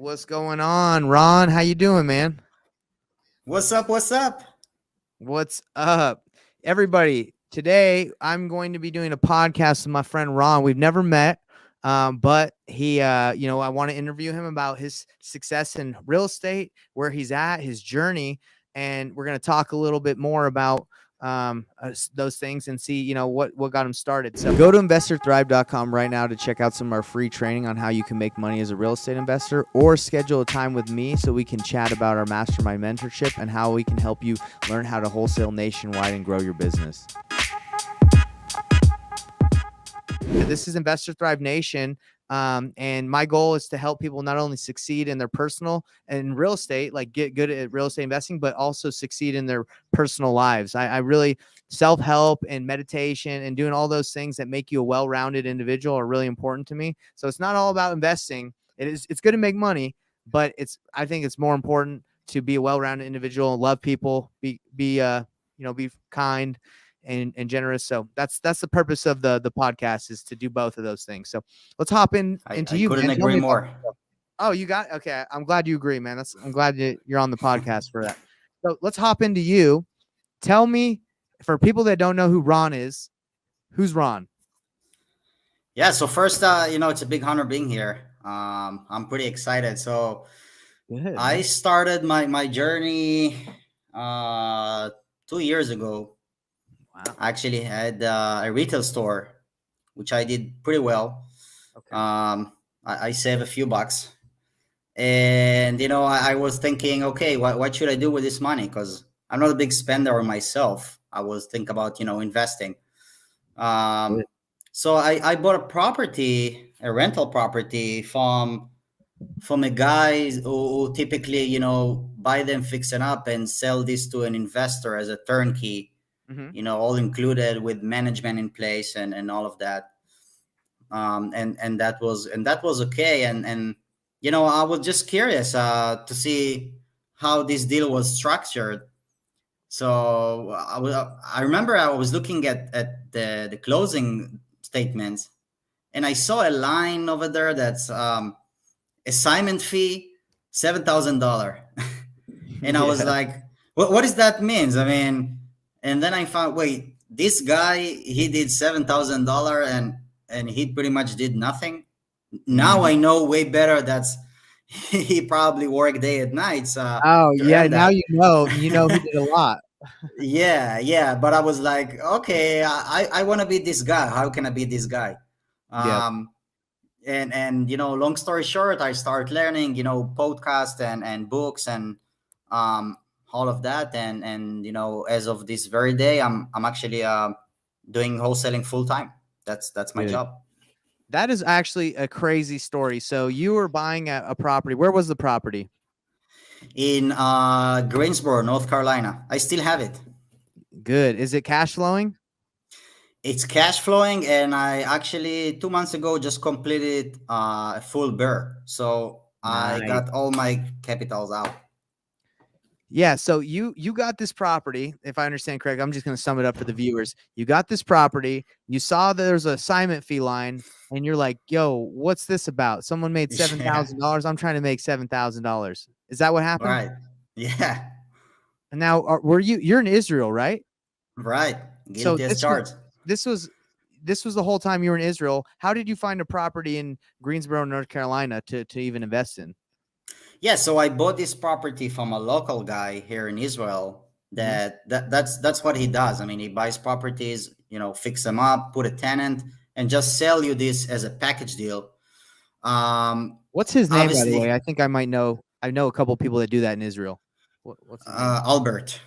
What's going on, Ron? How you doing, man? What's up? What's up? What's up, everybody? Today, I'm going to be doing a podcast with my friend Ron. We've never met, but he, I want to interview him about his success in real estate, where he's at, his journey, and we're going to talk a little bit more about those things and see what got him started. So go to investorthrive.com right now to check out some of our free training on how you can make money as a real estate investor, or schedule a time with me so we can chat about our mastermind mentorship and how we can help you learn how to wholesale nationwide and grow your business. This is Investor Thrive Nation. And my goal is to help people not only succeed in their personal and real estate, like get good at real estate investing, but also succeed in their personal lives. I really self-help and meditation and doing all those things that make you a well-rounded individual are really important to me. So it's not all about investing. It's good to make money, but I think it's more important to be a well-rounded individual, love people, be kind and generous. So that's the purpose of the podcast, is to do both of those things. So let's hop into I you, couldn't man. agree more. Oh, you got okay. I'm glad you agree, man. I'm glad you're on the podcast for that. So let's hop into you. Tell me, for people that don't know who Ron is, who's Ron? Yeah. So first, it's a big honor being here. I'm pretty excited. So Good, I man. started my journey 2 years ago. Wow. I actually had a retail store, which I did pretty well. Okay. I saved a few bucks, and I was thinking, okay, what should I do with this money? Because I'm not a big spender myself. I was thinking about investing. Good. Um, so I bought a rental property from a guy who typically buy them, fix it up, and sell this to an investor as a turnkey. Mm-hmm. All included with management in place and all of that. And that was okay. And I was just curious to see how this deal was structured. So I remember I was looking at the closing statements, and I saw a line over there that's assignment fee $7,000. And I was Yeah. like, what does that mean? I mean, and then I found, wait, this guy, he did $7,000 and he pretty much did nothing. Now Mhm. I know way better. That's he probably worked day and nights Oh to yeah. earn Now that. he did a lot. Yeah. But I was like, okay, I want to be this guy. How can I be this guy? Yep. Um, and long story short, I start learning podcast and books and um all of that. And as of this very day, I'm actually doing wholesaling full time. That's my Good. job. That is actually a crazy story. So you were buying a property. Where was the property? In Greensboro, North Carolina. I still have it. Good. Is it cash flowing? It's cash flowing, and I actually 2 months ago just completed a full BRRRR, so I Nice. got all my capitals out. Yeah. So you got this property, if I understand correct. I'm just going to sum it up for the viewers. You got this property. You saw there's an assignment fee line, and you're like, "Yo, what's this about? Someone made seven Yeah, thousand dollars. I'm trying to make $7,000." Is that what happened? right. Yeah, And now, you're in Israel, right? right. So Guilty as charged. this was this was the whole time you were in Israel. How did you find a property in Greensboro, North Carolina to even invest in? Yeah, so I bought this property from a local guy here in Israel. Mhm. That's what he does. I mean, he buys properties, fix them up, put a tenant, and just sell you this as a package deal. What's his name, by the way? Obviously, I think I might know. I know a couple people that do that in Israel. What's his name? Albert.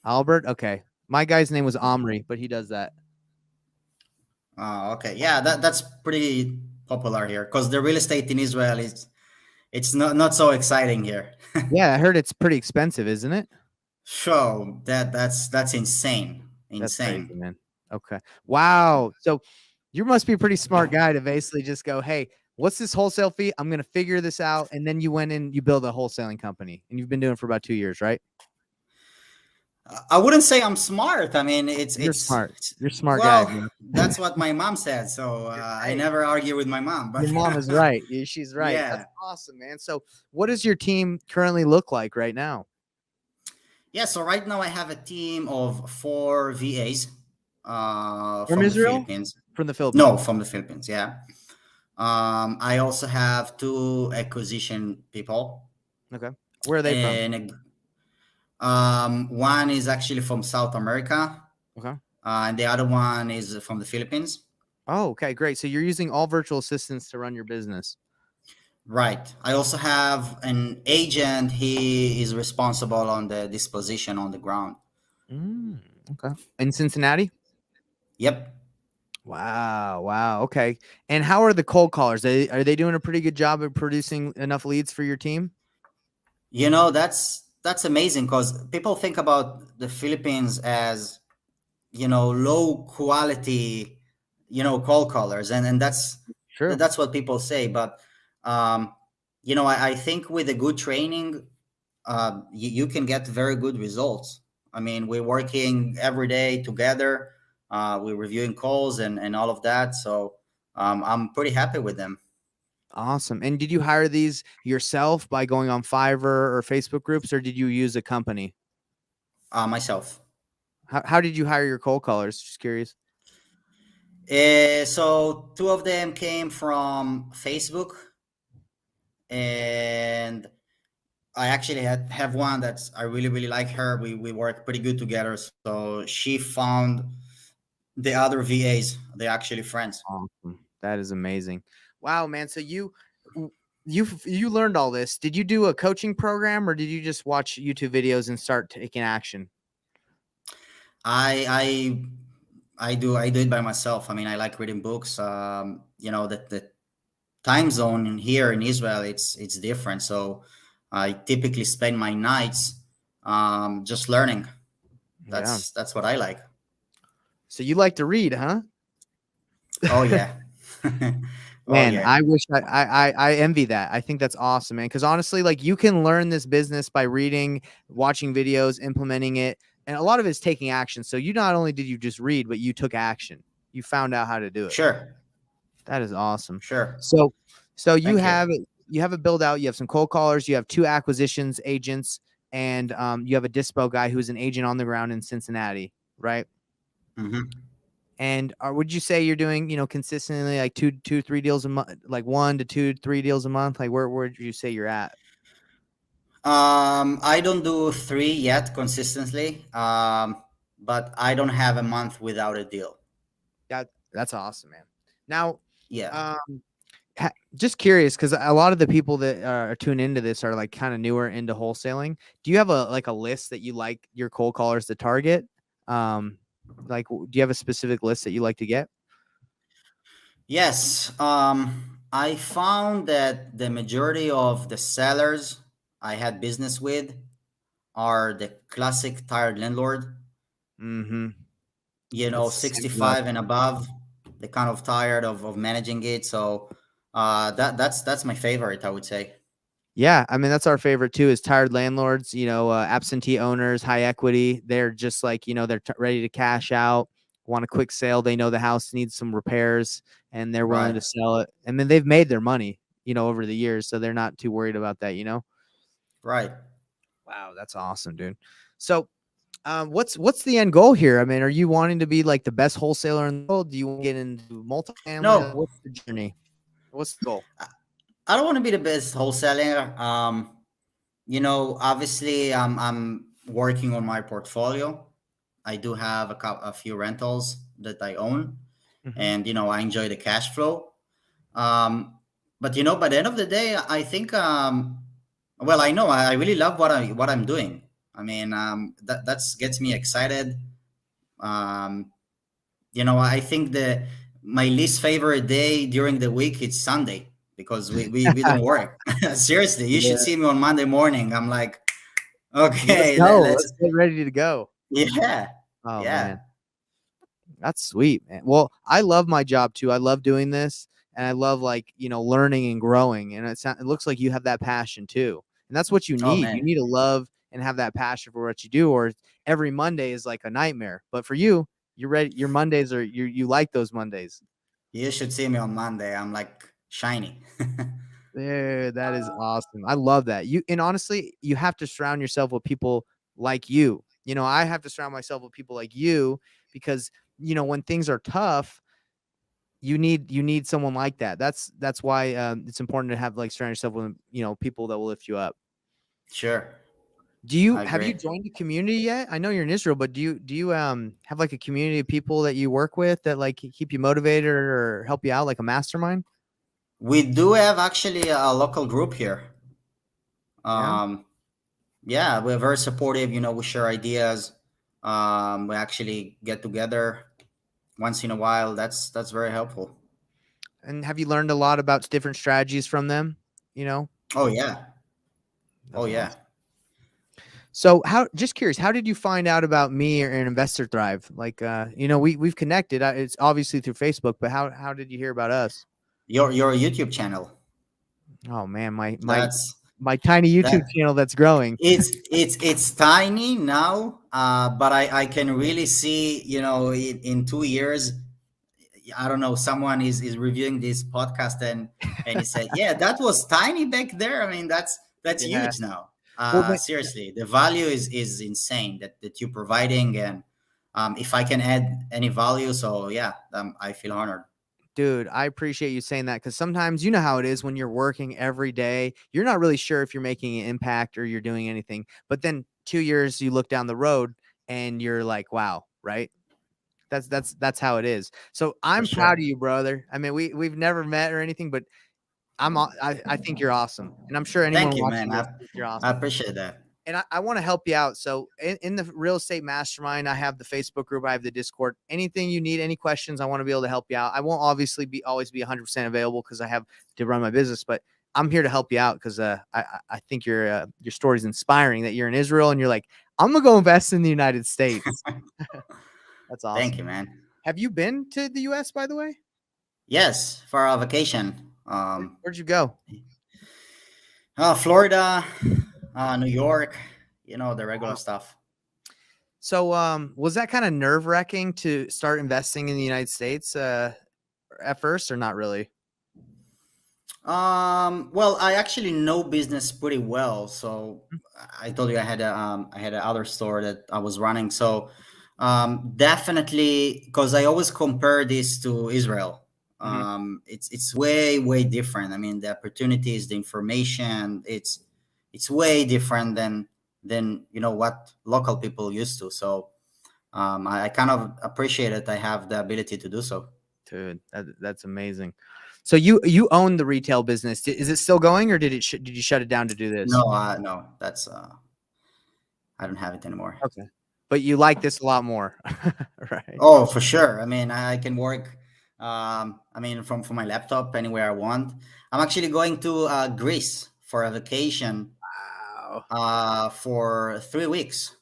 Albert. Okay, my guy's name was Omri, but he does that. Okay, yeah, that's pretty popular here because the real estate in Israel is it's not so exciting here. Yeah, I heard it's pretty expensive, isn't it? So that's insane, That's crazy, insane. man. Okay. Wow. So you must be a pretty smart guy to basically just go, "Hey, what's this wholesale fee? I'm going to figure this out." And then you went in, you build a wholesaling company, and you've been doing it for about 2 years, right? I wouldn't say I'm smart. I mean, You're smart. it's You're a smart guy, well, man. that's what my mom said. So I Hey, never argue with my mom. But your mom is right. She's right. That's yeah, awesome, man. So, what does your team currently look like right now? yeah. So right now I have a team of 4 VAs From from the Israel? Philippines. From the No, Philippines. from the Philippines. Yeah. I also have two acquisition people, Okay. Where are they from? and one is actually from South America, Okay. and the other one is from the Philippines. Oh, okay, great. So you're using all virtual assistants to run your business. Right. I also have an agent. He is responsible on the disposition on the ground. Mm, okay. In Cincinnati? Yep. Wow. Wow. Okay. And how are the cold callers? Are they doing a pretty good job of producing enough leads for your team? You know, that's amazing because people think about the Philippines as, low quality, call callers, and True. that's what people say. But um, I think with a good training, you can get very good results. I mean, we're working every day together. We're reviewing calls and all of that. So I'm pretty happy with them. Awesome. And did you hire these yourself by going on Fiverr or Facebook groups, or did you use a company? Myself. How did you hire your cold callers? Just curious. So two of them came from Facebook, and I actually have one that's I really really like her. We work pretty good together. So she found the other VAs. They're actually friends. Awesome. That is amazing. Wow, man. So you learned all this. Did you do a coaching program or did you just watch YouTube videos and start taking action? I I do it by myself. I mean, I like reading books. The time zone in here in Israel, it's different. So I typically spend my nights just learning. Yeah. That's what I like. So you like to read, huh? Oh yeah. Oh Man, yeah. I wish I envy that. I think that's awesome, man. Because honestly, like you can learn this business by reading, watching videos, implementing it, and a lot of it is taking action. So you not only did you just read, but you took action. You found out how to do it. Sure. That is awesome. Sure. So, so Thank you. you have a build out. You have some cold callers. You have two acquisitions agents, and you have a dispo guy who's an agent on the ground in Cincinnati, right? Hmm. And would you say you're doing, consistently like two, 3 deals a month, like 1 to 2, 3 deals a month? Like where would you say you're at? I don't do three yet consistently, but I don't have a month without a deal. That's awesome, man. Now, Yeah. um, just curious because a lot of the people that are tuned into this are like kind of newer into wholesaling. Do you have a list that you like your cold callers to target? Um, do you have a specific list that you like to get? Yes. I found that the majority of the sellers I had business with are the classic tired landlord, Mm-hmm. That's the same deal. 65 and above. They're kind of tired of managing it. So that's my favorite, I would say. Yeah, I mean that's our favorite too. Is tired landlords, absentee owners, high equity. They're just like they're ready to cash out, want a quick sale. They know the house needs some repairs, and they're willing Right. to sell it. I mean they've made their money, over the years, so they're not too worried about that. Right. Wow, that's awesome, dude. So, what's the end goal here? I mean, are you wanting to be like the best wholesaler in the world? Do you want to get into multifamily? No, What's the journey? What's the goal? I don't want to be the best wholesaler. Obviously, I'm working on my portfolio. I do have a few rentals that I own, Hmm. and I enjoy the cash flow. Um, but by the end of the day, I think, well, I know I really love what I'm doing. I mean, that's gets me excited. Um, I think my least favorite day during the week is Sunday because we don't work. Seriously, you should Yeah. see me on Monday morning. I'm like, Let's okay, go. let's, Let's get ready to go. yeah, Oh yeah. man. That's sweet, man. Well, I love my job too. I love doing this and I love learning and growing. And it looks like you have that passion too. And that's what you Oh need. You man, need to love and have that passion for what you do, or every Monday is like a nightmare. But for you, you're ready. Your Mondays are you like those Mondays. You should see me on Monday. I'm like shiny. Dude, that is awesome. I love that. And honestly, you have to surround yourself with people like you. I have to surround myself with people like you because, when things are tough, you need someone like that. That's why it's important to have like surround yourself with, people that will lift you up. Sure, I Have you agree. joined a community yet? I know you're in Israel, but do you have like a community of people that you work with that like keep you motivated or help you out, like a mastermind? We do have actually a local group here. Yeah. Yeah, we're very supportive. We share ideas. We actually get together once in a while. That's very helpful. And have you learned a lot about different strategies from them? You know, Oh yeah, oh that's yeah. awesome. So just curious, how did you find out about me or an Investor Thrive? Like, we've connected. It's obviously through Facebook, but how did you hear about us? Your YouTube channel. Oh man, That's my tiny YouTube that. channel that's growing. It's tiny now, but I can really see, in 2 years, I don't know, someone is reviewing this podcast and he said, yeah, that was tiny back there. I mean, that's Yeah. huge now. Well, man, Seriously, the value is insane that you're providing, and if I can add any value, so yeah, I feel honored. dude, I appreciate you saying that because sometimes you know how it is when you're working every day. You're not really sure if you're making an impact or you're doing anything. But then 2 years you look down the road and you're like, wow, right? That's how it is. So For I'm proud of sure. you, brother. I mean, we've never met or anything, but I think you're awesome, and I'm sure anyone Thank you, man. watching this thinks you're I awesome. appreciate that. And I want to help you out. So in the real estate mastermind, I have the Facebook group, I have the Discord. Anything you need, any questions, I want to be able to help you out. I won't obviously always be 100% available because I have to run my business, but I'm here to help you out because I think your story is inspiring. That you're in Israel and you're like, I'm gonna go invest in the United States. That's Thank awesome. you, man. Have you been to the U.S. by the way? Yes, for our vacation. Where'd you go? Florida, New York, the regular Wow. stuff. So, was that kind of nerve wracking to start investing in the United States at first, or not really? Well, I actually know business pretty well. So I told you I had another store that I was running. So definitely, because I always compare this to Israel. Mm-hmm. It's way different. I mean, the opportunities, the information, it's way different than what local people used to. So I kind of appreciate it. I have the ability to do so. Dude, that's amazing. So you own the retail business. Is it still going, or did you shut it down to do this? No, that's I don't have it anymore. Okay, but you like this a lot more, right? Oh, for sure. I mean, I can work. I mean, from my laptop anywhere I want. I'm actually going to Greece for a vacation Wow. for 3 weeks.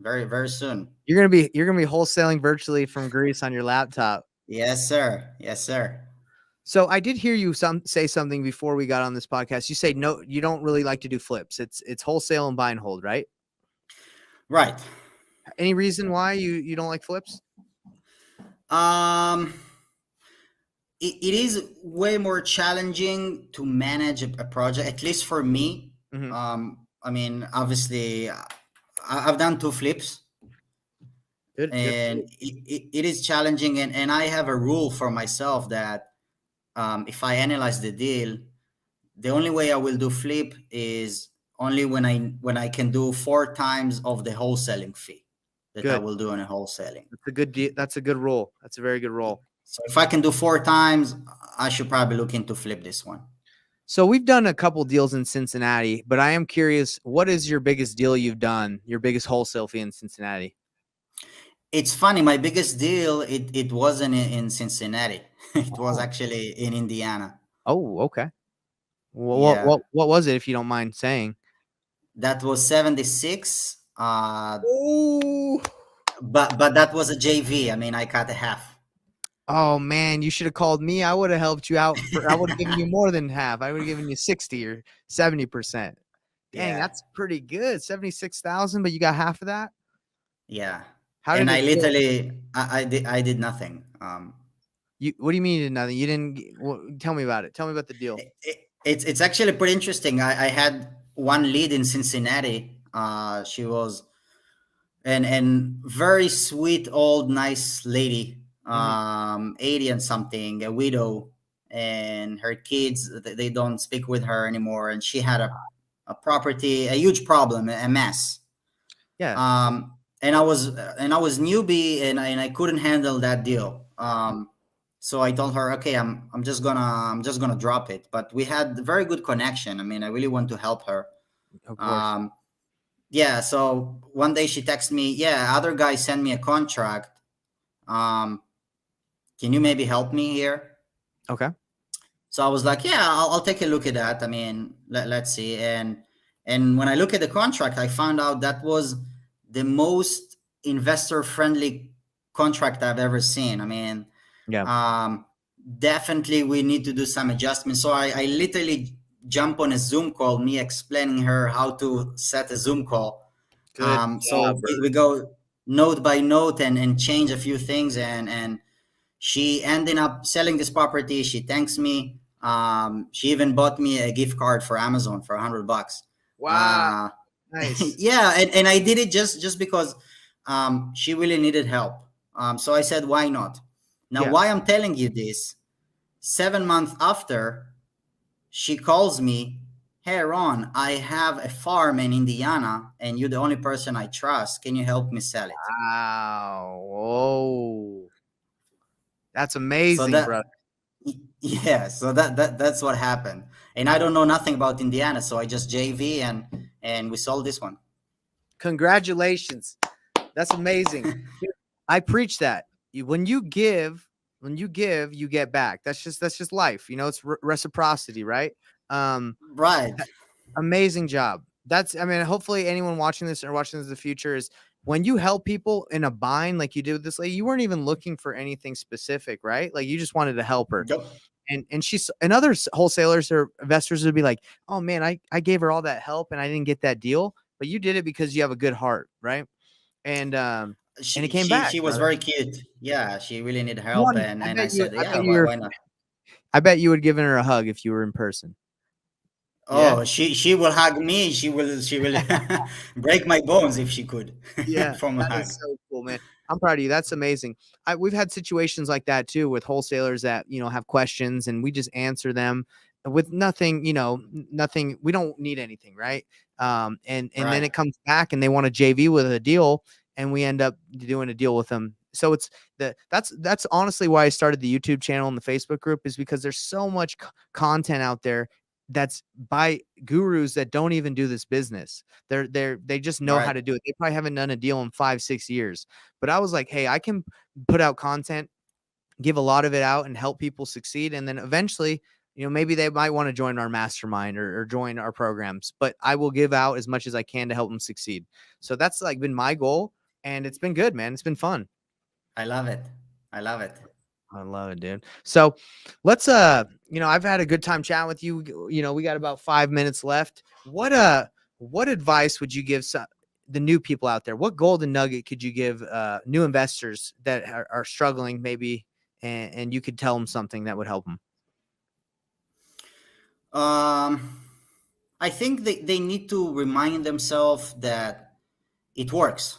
Very soon. You're gonna be wholesaling virtually from Greece on your laptop. Yes, sir. Yes, sir. So I did hear you say something before we got on this podcast. You say no, you don't really like to do flips. It's wholesale and buy and hold, right? Right. Any reason why you don't like flips? Um, it is way more challenging to manage a project, at least for me. Mhm. I mean, obviously, I've done two flips, Good for and you. it is challenging. And I have a rule for myself that if I analyze the deal, the only way I will do flip is only when I can do 4 times of the wholesaling fee that I Good. will do in a wholesaling. That's a good that's a good rule. That's a very good rule. So if I can do 4 times, I should probably look into flip this one. So we've done a couple deals in Cincinnati, but I am curious, what is your biggest deal you've done? Your biggest wholesale fee in Cincinnati? It's funny. My biggest deal it wasn't in Cincinnati. It was Oh. actually in Indiana. Oh, okay. Yeah, What was it, if you don't mind saying? that was 76. Oh. But that was a JV. I mean, I cut a half. Oh man, you should have called me. I would have helped you out I would have given you more than half. I would have given you 60 or 70%. Dang, Yeah, that's pretty good. 76,000, but you got half of that. yeah. How did And I it feel? literally, I did nothing. You what do you mean you did nothing? You didn't tell me about it. Tell me about the deal. It's actually pretty interesting. I had one lead in Cincinnati. She was and very sweet old nice lady, Mhm. 80 and something, a widow, and her kids they don't speak with her anymore, and she had a property, a huge problem, a mess. Yeah, And I was newbie, and I couldn't handle that deal. So I told her, okay, I'm just gonna drop it. But we had a very good connection. I mean, I really want to help her. of course. um, yeah, so one day she texted me, yeah, other guy sent me a contract. um, can you maybe help me here? Okay. So I was like, yeah, I'll take a look at that. I mean, let's see. And when I look at the contract, I found out that was the most investor friendly contract I've ever seen. I mean, Yeah. um, definitely we need to do some adjustments. So I literally jump on a Zoom call, me explaining her how to set a Zoom call. Good So job, bro. we go note by note and change a few things, and she ended up selling this property. She thanks me. She even bought me a gift card for Amazon for $100. Wow. Uh, Nice. yeah, and I did it just because she really needed help. So I said, why not? Now, Yeah. why I'm telling you this? 7 months after, she calls me, hey Ron, I have a farm in Indiana, and you're the only person I trust. Can you help me sell it? Wow. Whoa. That's So amazing, that bro. Yeah, so that's what happened. And I don't know nothing about Indiana, so I just JV, and we sold this one. Congratulations. That's amazing. Dude, I preach that. When you give, you get back. That's just life. It's reciprocity, right? Um, Right. Amazing job. I mean, hopefully anyone watching this or watching this in the future is when you help people in a bind like you did with this lady, you weren't even looking for anything specific, right? Like you just wanted to help her. Yep. And other wholesalers or investors would be like, oh man, I gave her all that help and I didn't get that deal. But you did it because you have a good heart, right? And and it She came she back, she was brother. very cute. Yeah, she really needed You help, wanted, and I said, I yeah, bet why you're, not? I bet you would give her a hug if you were in person. Yeah. Oh, she will hug me. She will break my bones if she could Yeah, from a that hug. is so cool, man. I'm proud of you. That's amazing. We've had situations like that too with wholesalers that have questions, and we just answer them with nothing. Nothing. We don't need anything, right? And then Right. it comes back, and they want a JV with a deal, and we end up doing a deal with them. So that's honestly why I started the YouTube channel and the Facebook group is because there's so much content out there that's by gurus that don't even do this business. They just know how Right. to do it. They probably haven't done a deal in 5, 6 years. But I was like, hey, I can put out content, give a lot of it out, and help people succeed. And then eventually, maybe they might want to join our mastermind or join our programs. But I will give out as much as I can to help them succeed. So that's like been my goal, and it's been good, man. It's been fun. I love it. I love it. I love it, dude. So let's I've had a good time chatting with you. We got about 5 minutes left. What advice would you give the new people out there? What golden nugget could you give new investors that are struggling maybe and you could tell them something that would help them? Um, I think they need to remind themselves that it works.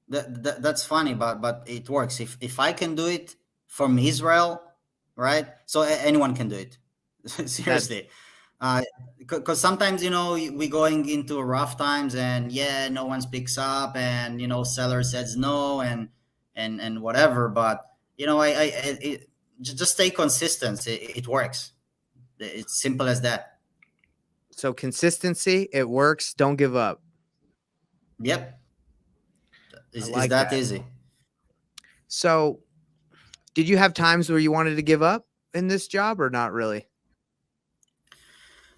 That's funny, but it works. If I can do it from Israel, right? So anyone can do it. That's Seriously, because sometimes we going into rough times, and yeah, no one speaks up, and seller says no, and whatever. But just stay consistent. It works. It's simple as that. so consistency, it works. Don't give up. Yep, I is like that that. easy. So did you have times where you wanted to give up in this job or not really?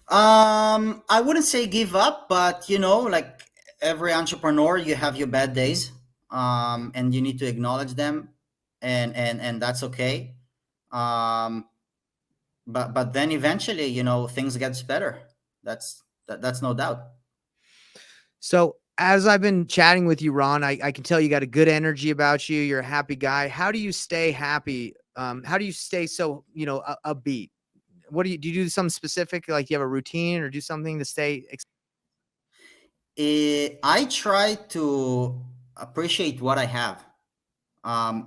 I wouldn't say give up, but like every entrepreneur, you have your bad days, and you need to acknowledge them, and that's okay. Um, but then eventually, things gets better. That's That's no doubt. So as I've been chatting with you, Ron, I can tell you got a good energy about you. You're a happy guy. How do you stay happy? How do you stay so, upbeat? What do you do something specific? Like you have a routine or do something to stay? I try to appreciate what I have,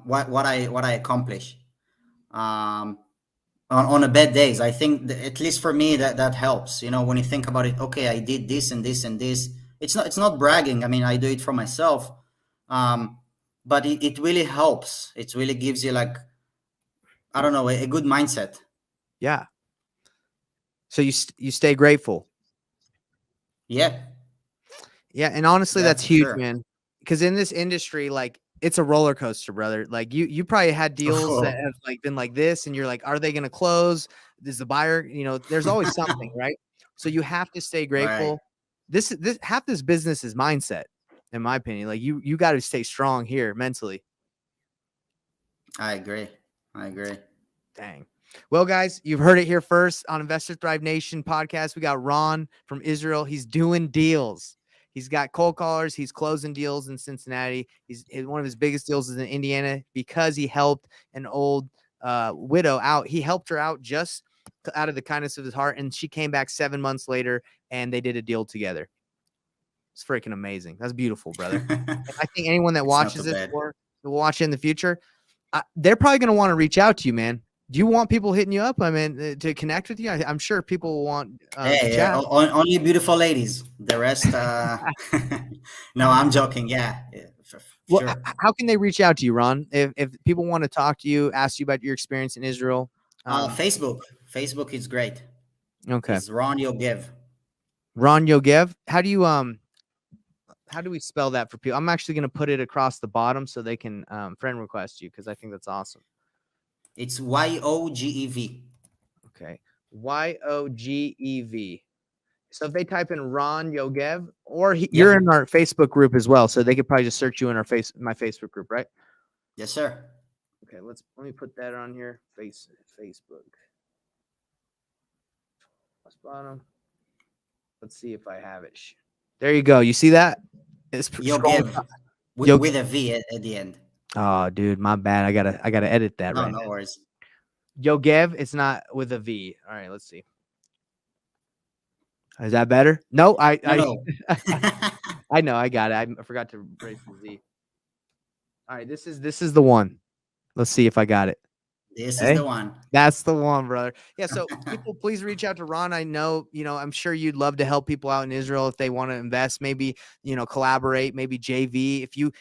what I accomplish. Um, on a bad days, I think at least for me that helps. When you think about it, okay, I did this and this and this. It's not bragging. I mean, I do it for myself, um, but it really helps. It really gives you, like, I don't know, a good mindset. Yeah. So you stay grateful. Yeah, Yeah, and honestly, that's that's for huge, sure. man. Because in this industry, like it's a roller coaster, brother. Like you probably had deals that have like been like this, and you're like, are they going to close? Is the buyer? There's always something, right? So you have to stay Right. grateful. This half this business is mindset, in my opinion. Like you got to stay strong here mentally. I agree. I agree. Dang. Well, guys, you've heard it here first on Investor Thrive Nation podcast. We got Ron from Israel. He's doing deals. He's got cold callers. He's closing deals in Cincinnati. One of his biggest deals is in Indiana because he helped an old widow out. He helped her out just out of the kindness of his heart, and she came back 7 months later, and they did a deal together. It's freaking amazing. That's beautiful, brother. And I think anyone that It's not watches too this bad. or will watch it in the future, they're probably going to want to reach out to you, man. Do you want people hitting you up? I mean, to connect with you? I'm sure people will want to Hey, chat. only beautiful ladies. The rest, no, I'm joking. Yeah, yeah, Well, sure. how can they reach out to you, Ron? If people want to talk to you, ask you about your experience in Israel. Facebook. Facebook is great. Okay. It's Ron Yogev. Ron Yogev. How do we spell that for people? I'm actually going to put it across the bottom so they can friend request you because I think that's awesome. It's Yogev. Okay. Yogev. So if they type in Ron Yogev, or you're Yep. in our Facebook group as well, so they could probably just search you in my Facebook group, right? Yes, sir. Okay, let me put that on here. Facebook. Bottom. Let's see if I have it. There you go. You see that? It's scrolling. Yogev with Yogev. a V at the end. Oh, dude, my bad. I gotta edit that No, right no now. worries. Yogev. It's not with a V. All right, let's see. Is that better? No, No, no. I know. I got it. I forgot to raise the Z. All right, this is the one. Let's see if I got it. This is Hey, the one. that's the one, brother. Yeah. So people, please reach out to Ron. I know, I'm sure you'd love to help people out in Israel if they want to invest, maybe, collaborate, maybe JV. If you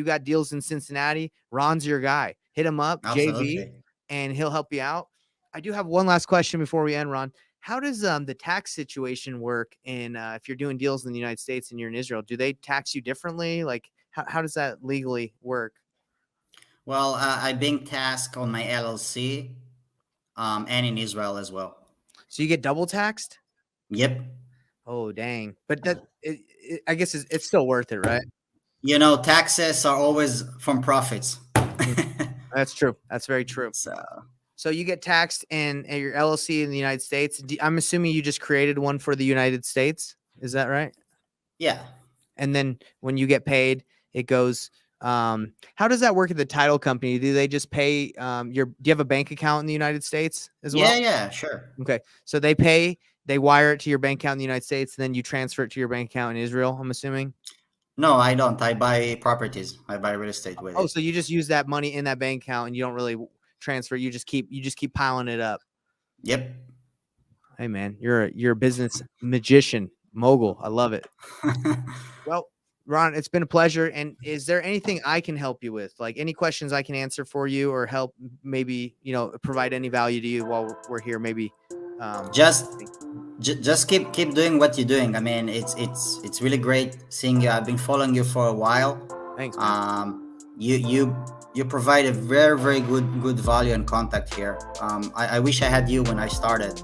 got deals in Cincinnati, Ron's your guy. Hit him up, JV, Absolutely. and he'll help you out. I do have one last question before we end, Ron. How does the tax situation work in if you're doing deals in the United States and you're in Israel? Do they tax you differently? Like how does that legally work? Well, I'm being tasked on my LLC, and in Israel as well. So you get double taxed? Yep. Oh, dang. But I guess it's still worth it, right? Taxes are always from profits. Mm, that's true. That's very true. So, So you get taxed in your LLC in the United States. I'm assuming you just created one for the United States. Is that right? yeah. And then when you get paid, it goes. How does that work at the title company? Do they just pay do you have a bank account in the United States as well? Yeah, sure. Okay. So they wire it to your bank account in the United States, and then you transfer it to your bank account in Israel, I'm assuming. No, I don't. I buy properties. I buy real estate with Oh, it. so you just use that money in that bank account and you don't really transfer. You just keep piling it up. Yep. Hey man, you're a business magician, mogul. I love it. Well, Ron, it's been a pleasure. And is there anything I can help you with? Like any questions I can answer for you or help maybe, provide any value to you while we're here? Maybe just just keep doing what you're doing. I mean, it's really great seeing you. I've been following you for a while. Thanks, man. You provide a very, very good value and contact here. I wish I had you when I started.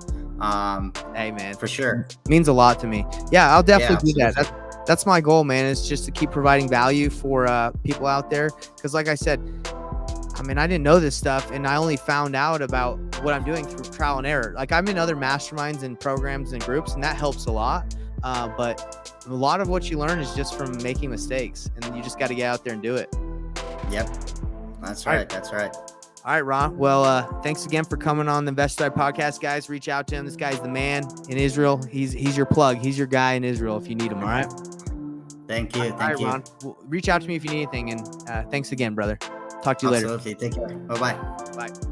Hey man, For sure. means a lot to me. Yeah, I'll definitely do that. Absolutely. That's my goal, man. Is just to keep providing value for people out there. Because like I said, I mean, I didn't know this stuff, and I only found out about what I'm doing through trial and error. Like I'm in other masterminds and programs and groups, and that helps a lot. But a lot of what you learn is just from making mistakes, and you just got to get out there and do it. Yep. That's right. That's right. All right, Ron. Well, thanks again for coming on the Investor Drive podcast, guys. Reach out to him. This guy's the man in Israel. He's your plug. He's your guy in Israel if you need him. All right. Thank you. All right, Ron. Well, reach out to me if you need anything. And thanks again, brother. Talk to you later. Absolutely. Take care. Bye-bye. Bye.